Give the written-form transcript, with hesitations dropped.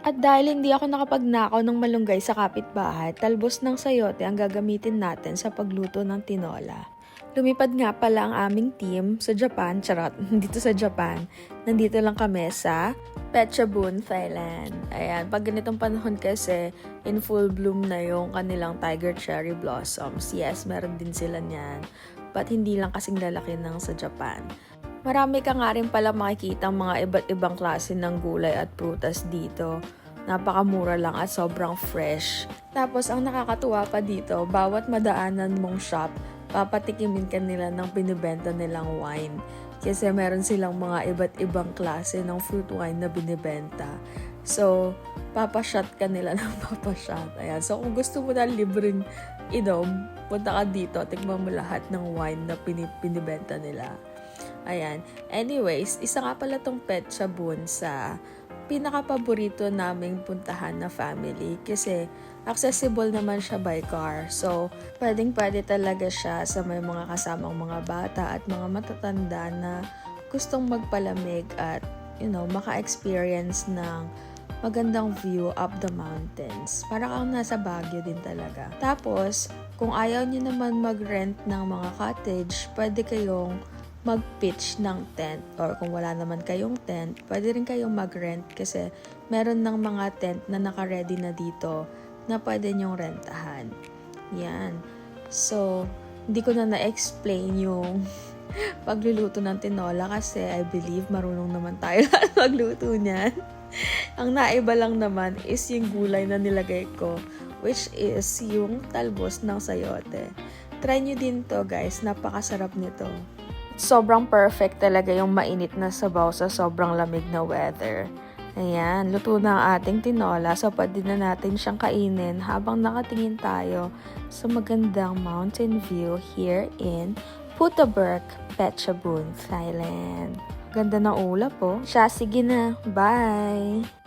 At dahil hindi ako nakapagnakaw ng malunggay sa kapitbahay, talbos ng sayote ang gagamitin natin sa pagluto ng tinola. Lumipad nga pala ang aming team sa Japan, charot, dito sa Japan. Nandito lang kami sa Phetchabun, Thailand. Ayan, pag ganitong panahon kasi, in full bloom na yung kanilang tiger cherry blossoms. Yes, meron din sila niyan. But hindi lang kasing lalaki ng sa Japan. Marami ka nga rin pala makikita mga iba't ibang klase ng gulay at prutas dito. Napakamura lang at sobrang fresh. Tapos ang nakakatuwa pa dito, bawat madaanan mong shop, papatikimin ka nila ng binibenta nilang wine. Kasi meron silang mga iba't ibang klase ng fruit wine na binibenta. So, papashot ka nila ng papashot. Ayan. So, kung gusto mo na libreng inom, punta ka dito, tikman mo lahat ng wine na binibenta nila. Ayan. Anyways, isa nga pala tong Phetchabun sa pinaka-paborito naming puntahan na family kasi accessible naman siya by car. So, pwedeng-pwede talaga siya sa may mga kasamang mga bata at mga matatanda na gustong magpalamig at, maka-experience ng magandang view up the mountains. Para kang nasa Baguio din talaga. Tapos, kung ayaw niyo naman mag-rent ng mga cottage, pwede kayong mag-pitch ng tent or kung wala naman kayong tent, pwede rin kayong mag-rent kasi meron ng mga tent na naka-ready na dito na pwede nyong rentahan. Yan. So, hindi ko na na-explain yung pagluluto ng tinola kasi I believe marunong naman tayo magluto niyan. Ang naiba lang naman is yung gulay na nilagay ko, which is yung talbos ng sayote. Try nyo din to guys, napakasarap nito. Sobrang perfect talaga yung mainit na sabaw sa sobrang lamig na weather. Ayan, luto na ang ating tinola. So, pwede na natin siyang kainin habang nakatingin tayo sa magandang mountain view here in Phuttaburg, Phetchabun, Thailand. Ganda ng ulap po. Siya, sige na. Bye!